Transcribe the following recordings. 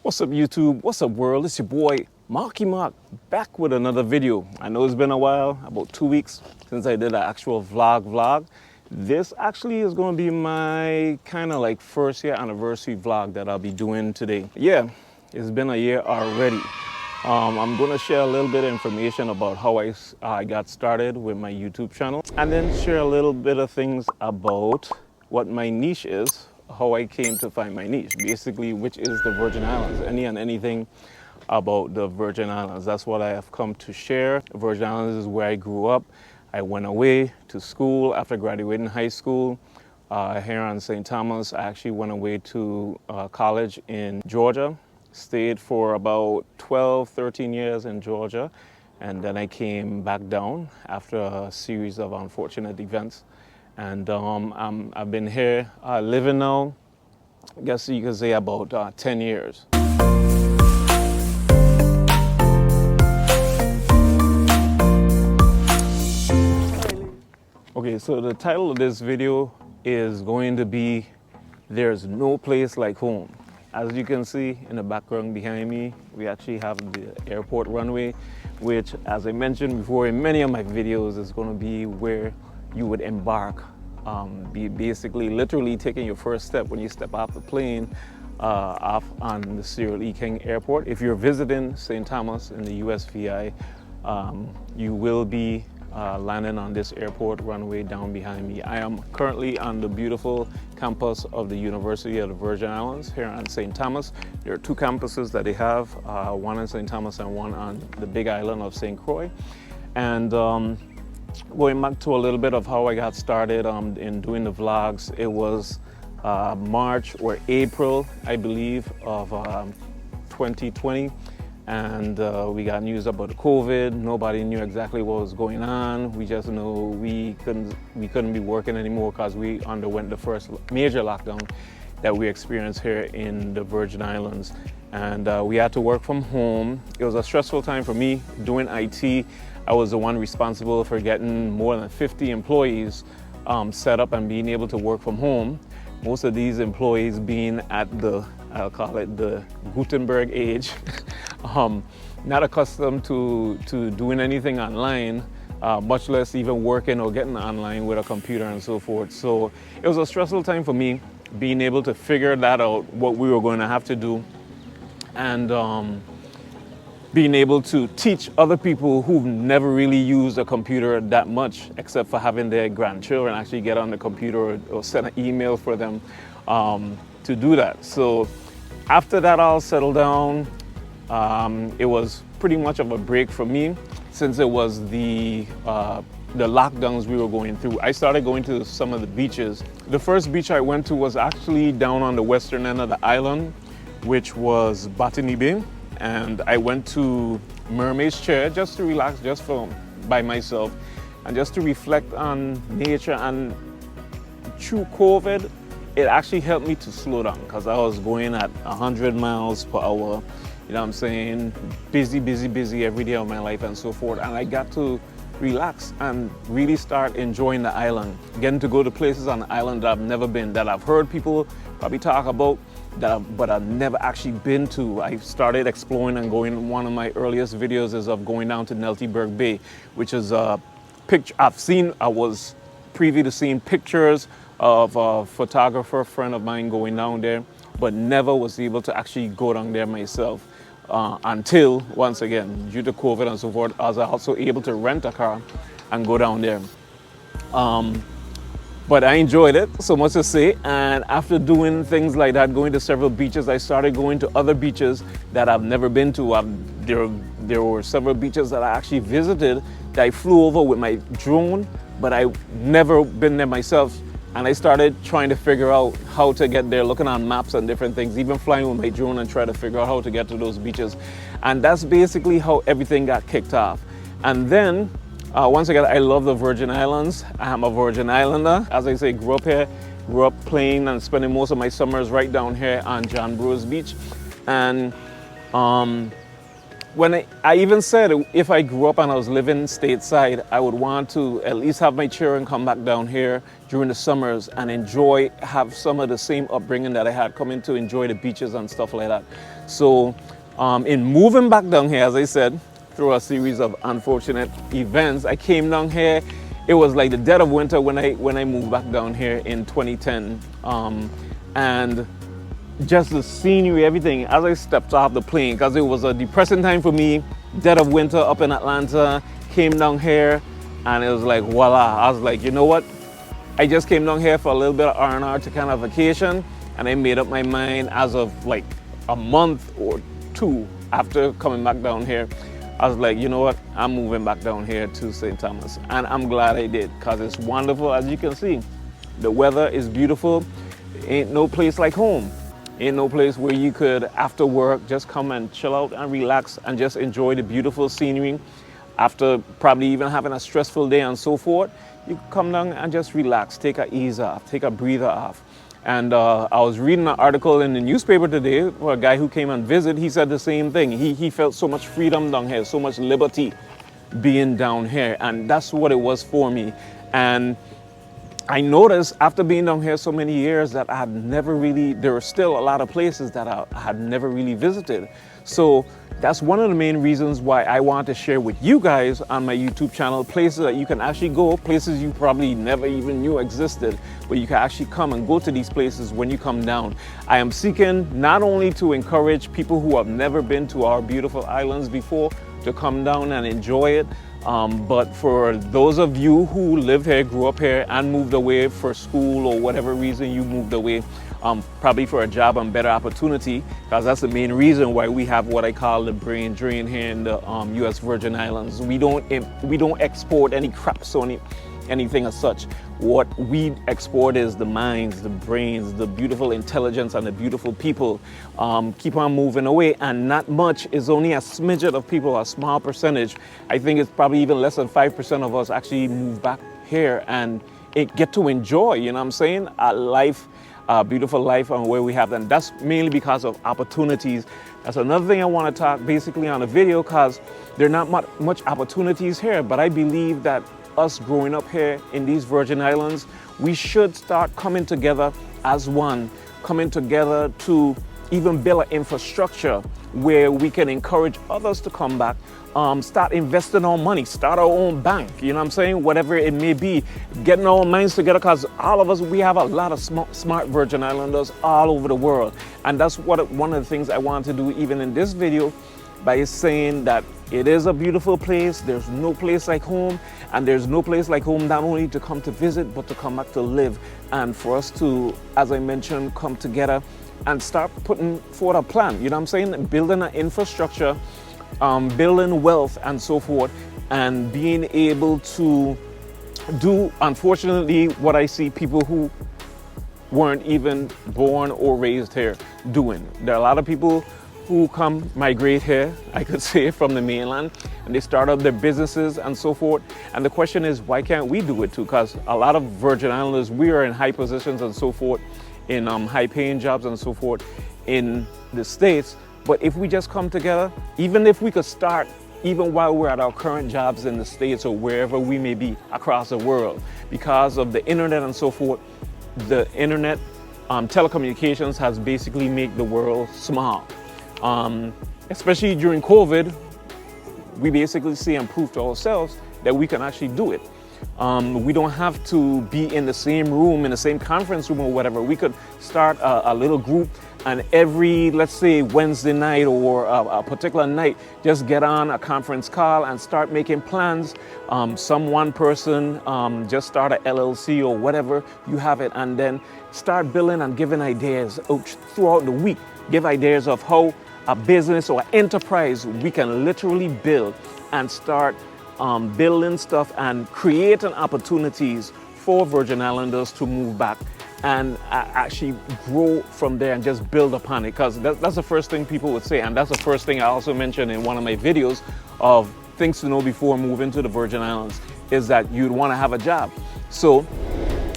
What's up YouTube? What's up world? It's your boy Marky Mark back with another video. I know it's been a while, about 2 weeks since I did an actual vlog. This actually is going to be my kind of like first year anniversary vlog that I'll be doing today. Yeah, it's been a year already. I'm going to share a little bit of information about how I got started with my YouTube channel, and then share a little bit of things about what my niche is, how I came to find my niche, basically, which is the Virgin Islands. Any and anything about the Virgin Islands. That's what I have come to share. Virgin Islands is where I grew up. I went away to school after graduating high school here on St. Thomas. I actually went away to college in Georgia, stayed for about 12, 13 years in Georgia, and then I came back down after a series of unfortunate events. And I've been here living now, I guess you could say about 10 years. Okay, so the title of this video is going to be There's No Place Like Home. As you can see in the background behind me, we actually have the airport runway, which, as I mentioned before in many of my videos, is going to be where you would embark, be basically literally taking your first step when you step off the plane off on the Cyril E. King Airport. If you're visiting St. Thomas in the USVI, you will be landing on this airport runway down behind me. I am currently on the beautiful campus of the University of the Virgin Islands here on St. Thomas. There are two campuses that they have, one in St. Thomas and one on the big island of St. Croix. And going back to a little bit of how I got started in doing the vlogs, it was March or April, I believe, of 2020. And we got news about the COVID. Nobody knew exactly what was going on. We just know we couldn't be working anymore because we underwent the first major lockdown that we experienced here in the Virgin Islands. And we had to work from home. It was a stressful time for me doing IT. I was the one responsible for getting more than 50 employees set up and being able to work from home. Most of these employees being at the, I'll call it the Gutenberg age, not accustomed to doing anything online, much less even working or getting online with a computer and so forth. So it was a stressful time for me, being able to figure that out, what we were going to have to do, and being able to teach other people who've never really used a computer that much, except for having their grandchildren actually get on the computer or send an email for them to do that. So after that all settled down, it was pretty much of a break for me, since it was the lockdowns we were going through. I started going to some of the beaches. The first beach I went to was actually down on the western end of the island, which was Botany Bay. And I went to Mermaid's Chair just to relax, just by myself, and just to reflect on nature. And through COVID, it actually helped me to slow down, because I was going at 100 miles per hour, you know what I'm saying? Busy every day of my life and so forth. And I got to relax and really start enjoying the island, getting to go to places on the island that I've never been, that I've heard people probably talk about, but I've never actually been to. I started exploring and going. One of my earliest videos is of going down to Neltieburg Bay, which is a picture I was privy to seeing pictures of a photographer friend of mine going down there, but never was able to actually go down there myself until, once again, due to COVID and so forth, I was also able to rent a car and go down there. But I enjoyed it, so much to say. And after doing things like that, going to several beaches, I started going to other beaches that I've never been to. There were several beaches that I actually visited that I flew over with my drone, but I've never been there myself. And I started trying to figure out how to get there, looking on maps and different things, even flying with my drone and trying to figure out how to get to those beaches. And that's basically how everything got kicked off. And then, once again, I love the Virgin Islands. I am a Virgin Islander. As I say, grew up here, grew up playing and spending most of my summers right down here on John Burroughs Beach. And when I even said if I grew up and I was living stateside, I would want to at least have my children come back down here during the summers and have some of the same upbringing that I had, coming to enjoy the beaches and stuff like that. So in moving back down here, as I said, through a series of unfortunate events, I came down here. It was like the dead of winter when I moved back down here in 2010, and just the scenery, everything. As I stepped off the plane, because it was a depressing time for me, dead of winter up in Atlanta, came down here, and it was like voila. I was like, you know what? I just came down here for a little bit of R&R to kind of vacation, and I made up my mind as of like a month or two after coming back down here. I was like, you know what? I'm moving back down here to St. Thomas, and I'm glad I did, because it's wonderful. As you can see, the weather is beautiful. Ain't no place like home. Ain't no place where you could, after work, just come and chill out and relax and just enjoy the beautiful scenery. After probably even having a stressful day and so forth, you could come down and just relax, take a ease off, take a breather off. And I was reading an article in the newspaper today for a guy who came and visited. He said the same thing. He felt so much freedom down here, so much liberty being down here. And that's what it was for me. And I noticed after being down here so many years that I had never really, there were still a lot of places that I had never really visited. So that's one of the main reasons why I want to share with you guys on my YouTube channel, places that you can actually go, places you probably never even knew existed, but you can actually come and go to these places when you come down. I am seeking not only to encourage people who have never been to our beautiful islands before to come down and enjoy it, but for those of you who live here, grew up here, and moved away for school or whatever reason you moved away, probably for a job and better opportunity, because that's the main reason why we have what I call the brain drain here in the U.S. Virgin Islands. We don't export any crops or anything as such. What we export is the minds, the brains, the beautiful intelligence, and the beautiful people. Keep on moving away, and not much is only a smidget of people, a small percentage. I think it's probably even less than 5% of us actually move back here and get to enjoy, you know what I'm saying, a life, a beautiful life, and where we have them. That's mainly because of opportunities. That's another thing I want to talk basically on the video, because there are not much opportunities here, but I believe that us growing up here in these Virgin Islands, we should start coming together as one, coming together to even build an infrastructure where we can encourage others to come back, start investing our money, start our own bank, you know what I'm saying? Whatever it may be, getting our minds together, because all of us, we have a lot of smart Virgin Islanders all over the world. And that's one of the things I want to do even in this video, by saying that it is a beautiful place. There's no place like home, and there's no place like home not only to come to visit, but to come back to live. And for us to, as I mentioned, come together and start putting forward a plan, you know what I'm saying? Building an infrastructure, building wealth and so forth, and being able to do, unfortunately, what I see people who weren't even born or raised here doing. There are a lot of people who migrate here, I could say, from the mainland, and they start up their businesses and so forth. And the question is, why can't we do it too? Because a lot of Virgin Islanders, we are in high positions and so forth, in high paying jobs and so forth in the States. But if we just come together, even if we could start, even while we're at our current jobs in the States or wherever we may be across the world, because of the internet and so forth, the internet, telecommunications has basically made the world small. Especially during COVID, we basically see and prove to ourselves that we can actually do it. We don't have to be in the same room, in the same conference room or whatever. We could start a little group, and every, let's say, Wednesday night or a particular night, just get on a conference call and start making plans. One person just start an LLC or whatever, you have it, and then start building and giving ideas throughout the week. Give ideas of how a business or enterprise we can literally build, and start building stuff and creating opportunities for Virgin Islanders to move back and actually grow from there and just build upon it. Because that's the first thing people would say, and that's the first thing I also mentioned in one of my videos of things to know before moving to the Virgin Islands, is that you'd want to have a job. So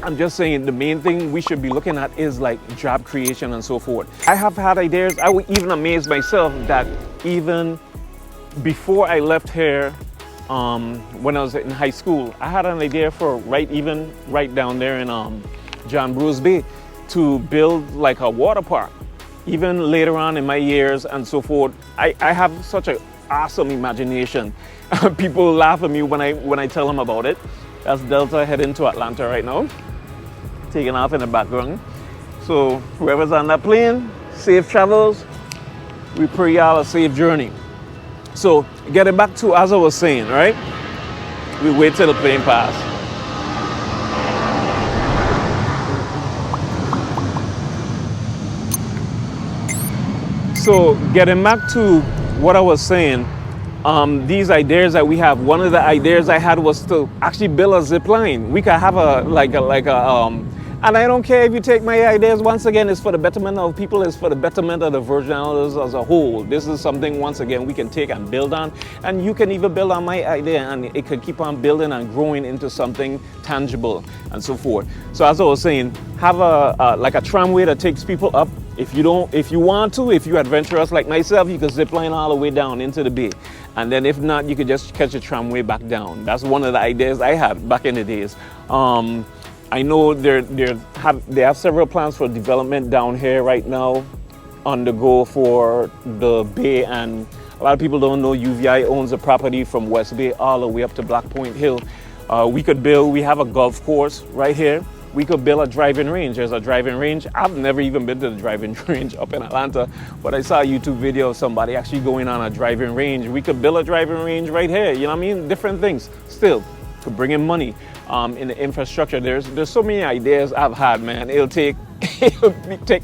I'm just saying the main thing we should be looking at is like job creation and so forth. I have had ideas. I would even amaze myself that even before I left here, when I was in high school, I had an idea for right down there in John Bruce Bay, to build like a water park. even later on in my years and so forth, I have such an awesome imagination. People laugh at me when I tell them about it. That's Delta heading to Atlanta right now, taking off in the background. So whoever's on that plane, safe travels. We pray y'all a safe journey. So getting back to, as I was saying, right? We wait till the plane pass. So getting back to what I was saying, these ideas that we have, one of the ideas I had was to actually build a zip line. We could have and I don't care if you take my ideas, once again, it's for the betterment of people, it's for the betterment of the Virgin Islands as a whole. This is something, once again, we can take and build on, and you can even build on my idea, and it could keep on building and growing into something tangible and so forth. So as I was saying, have a tramway that takes people up. If you want to, if you're adventurous like myself, you could zip line all the way down into the bay. And then if not, you could just catch a tramway back down. That's one of the ideas I had back in the days. I know they have several plans for development down here right now on the go for the bay, and a lot of people don't know UVI owns a property from West Bay all the way up to Black Point Hill. We have a golf course right here. We could build a driving range. There's a driving range. I've never even been to the driving range up in Atlanta, but I saw a YouTube video of somebody actually going on a driving range. We could build a driving range right here. You know what I mean? Different things. Still, to bring in money in the infrastructure. There's so many ideas I've had, man. It'll take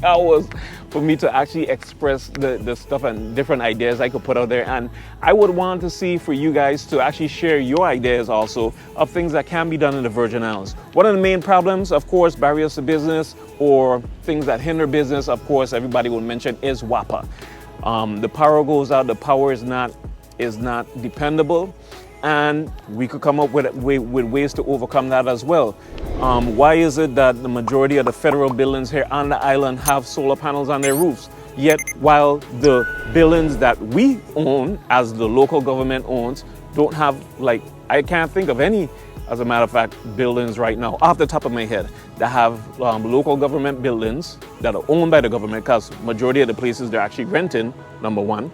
hours for me to actually express the stuff and different ideas I could put out there. And I would want to see for you guys to actually share your ideas also of things that can be done in the Virgin Islands. One of the main problems, of course, barriers to business or things that hinder business, of course, everybody will mention is WAPA. The power goes out, the power is not dependable. And we could come up with ways to overcome that as well. Why is it that the majority of the federal buildings here on the island have solar panels on their roofs? Yet, while the buildings that we own, as the local government owns, don't have, like, I can't think of any, as a matter of fact, buildings right now, off the top of my head, that have local government buildings that are owned by the government, because majority of the places they're actually renting, number one.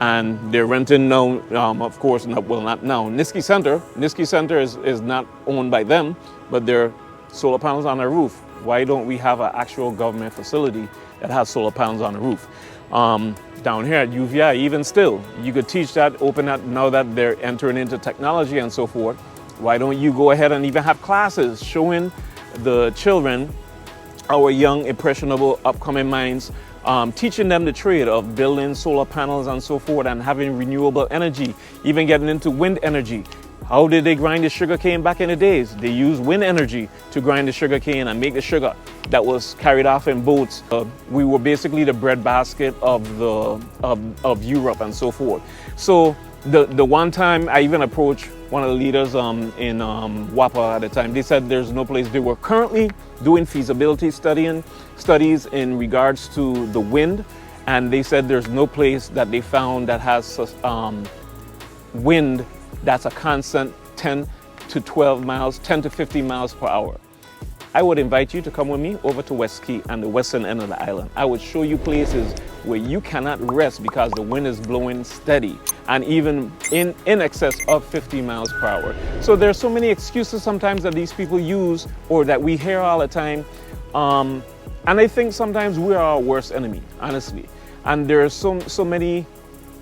And they're renting now, of course, not now. Nisky Center is not owned by them, but they're solar panels on their roof. Why don't we have an actual government facility that has solar panels on the roof? Down here at UVI, even still, you could teach that, open that, now that they're entering into technology and so forth. Why don't you go ahead and even have classes showing the children, our young, impressionable, upcoming minds, teaching them the trade of building solar panels and so forth, and having renewable energy, even getting into wind energy. How did they grind the sugar cane back in the days? They used wind energy to grind the sugar cane and make the sugar that was carried off in boats. We were basically the breadbasket of Europe and so forth. So the one time I even approached one of the leaders in WAPA at the time, they said there's no place. They were currently doing feasibility studies in regards to the wind, and they said there's no place that they found that has wind that's a constant 10 to 12 miles, 10 to 15 miles per hour. I would invite you to come with me over to West Key and the western end of the island. I would show you places where you cannot rest because the wind is blowing steady and even in excess of 50 miles per hour. So there's so many excuses sometimes that these people use or that we hear all the time. And I think sometimes we are our worst enemy, honestly. And there are so many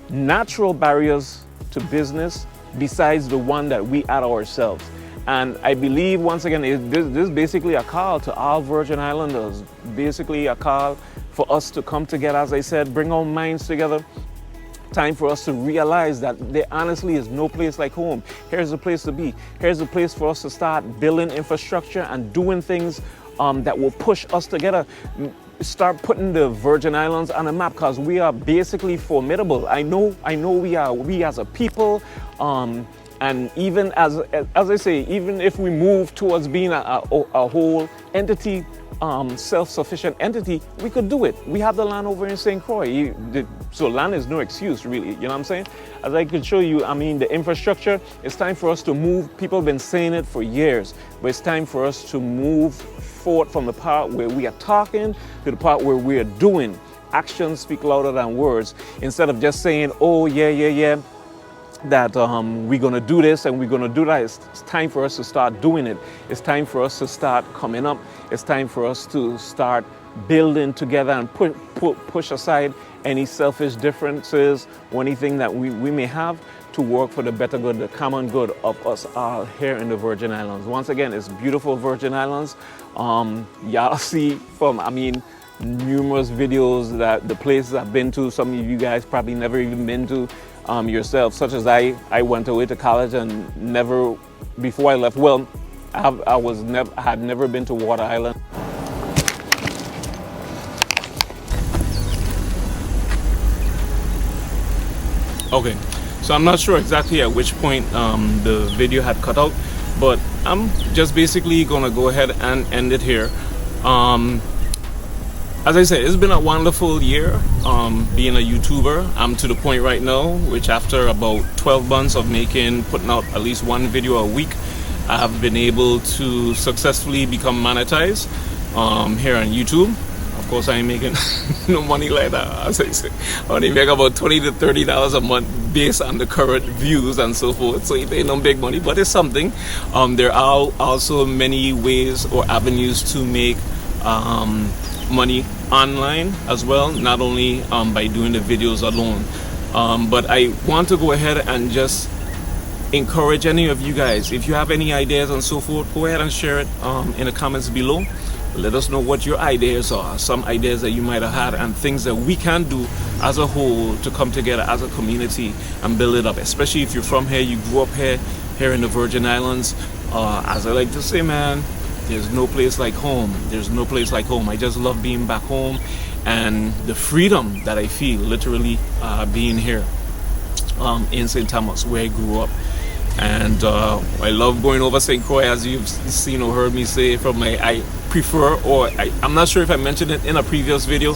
natural barriers to business besides the one that we add ourselves. And I believe, once again, this is basically a call to all Virgin Islanders, basically a call for us to come together, as I said, bring our minds together. Time for us to realize that there honestly is no place like home. Here's a place to be. Here's a place for us to start building infrastructure and doing things that will push us together. Start putting the Virgin Islands on a map, because we are basically formidable. I know we as a people, and even as I say, even if we move towards being a whole entity, self-sufficient entity, we could do it. We have the land over in St. Croix. So land is no excuse, really. You know what I'm saying? As I could show you, I mean, the infrastructure, it's time for us to move. People have been saying it for years, but it's time for us to move forward from the part where we are talking to the part where we are doing. actions speak louder than words. Instead of just saying, oh, yeah, that we're going to do this and we're going to do that. It's time for us to start doing it. It's time for us to start coming up. It's time for us to start building together and push aside any selfish differences or anything that we may have to work for the better good, the common good of us all here in the Virgin Islands. Once again, it's beautiful Virgin Islands. Y'all see from, numerous videos that the places I've been to, some of you guys probably never even been to yourself, such as I went away to college and never, before I left, well, I had never been to Water Island. Okay, so I'm not sure exactly at which point the video had cut out, but I'm just basically gonna go ahead and end it here. As I said, it's been a wonderful year being a YouTuber. I'm to the point right now, which after about 12 months of putting out at least one video a week, I've been able to successfully become monetized here on YouTube. Of course, I ain't making no money like that. As I say, I only make about $20 to $30 a month based on the current views and so forth. So it ain't no big money, but it's something. There are also many ways or avenues to make money online as well, not only by doing the videos alone. But I want to go ahead and just encourage any of you guys, if you have any ideas and so forth, go ahead and share it in the comments below. Let us know what your ideas are, some ideas that you might have had, and things that we can do as a whole to come together as a community and build it up, especially if you're from here, you grew up here in the Virgin Islands. As I like to say, man, there's no place like home. There's no place like home. I just love being back home and the freedom that I feel literally being here in St. Thomas, where I grew up. And I love going over St. Croix, as you've seen or heard me say I prefer, or I'm not sure if I mentioned it in a previous video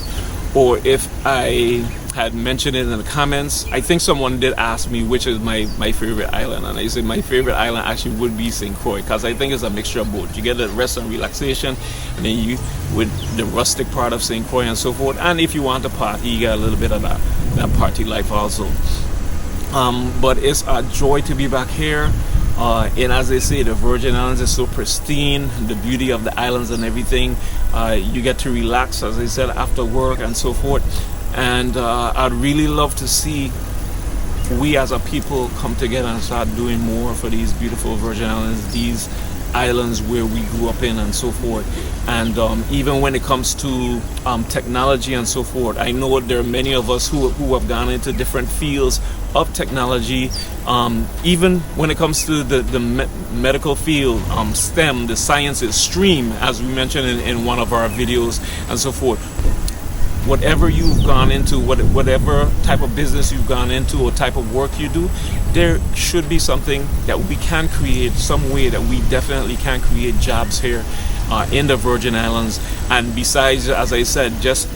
or if I had mentioned it in the comments. I think someone did ask me which is my favorite island, and I said my favorite island actually would be St. Croix, because I think it's a mixture of both. You get the rest and relaxation, and then you with the rustic part of St. Croix and so forth, and if you want to party, you get a little bit of that party life also. But it's a joy to be back here. And as they say, the Virgin Islands is so pristine, the beauty of the islands and everything. You get to relax, as I said, after work and so forth. And I'd really love to see we as a people come together and start doing more for these beautiful Virgin Islands, these islands where we grew up in and so forth. And even when it comes to technology and so forth, I know there are many of us who have gone into different fields of technology. Even when it comes to the medical field, STEM, the sciences, STREAM, as we mentioned in one of our videos and so forth. Whatever you've gone into, whatever type of business you've gone into or type of work you do, there should be something that we can create, some way that we definitely can create jobs here in the Virgin Islands. And besides, as I said, just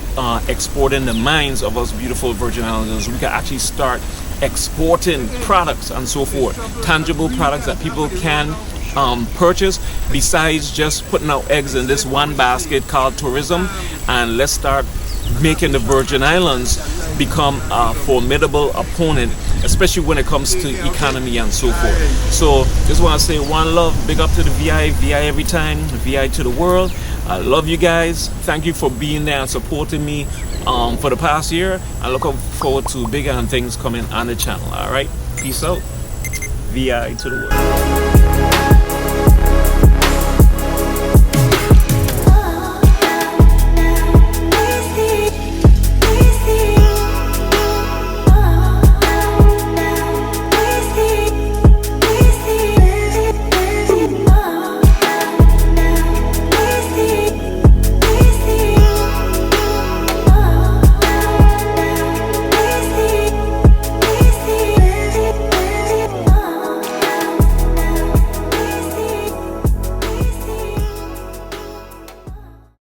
exporting the minds of us beautiful Virgin Islanders, we can actually start exporting products and so forth, tangible products that people can purchase, besides just putting our eggs in this one basket called tourism. And let's start making the Virgin Islands become a formidable opponent, especially when it comes to economy and so forth. So just want to say one love, big up to the VI every time, VI to the world. I love you guys. Thank you for being there and supporting me for the past year. I look forward to bigger and things coming on the channel. All right, peace out. VI to the world.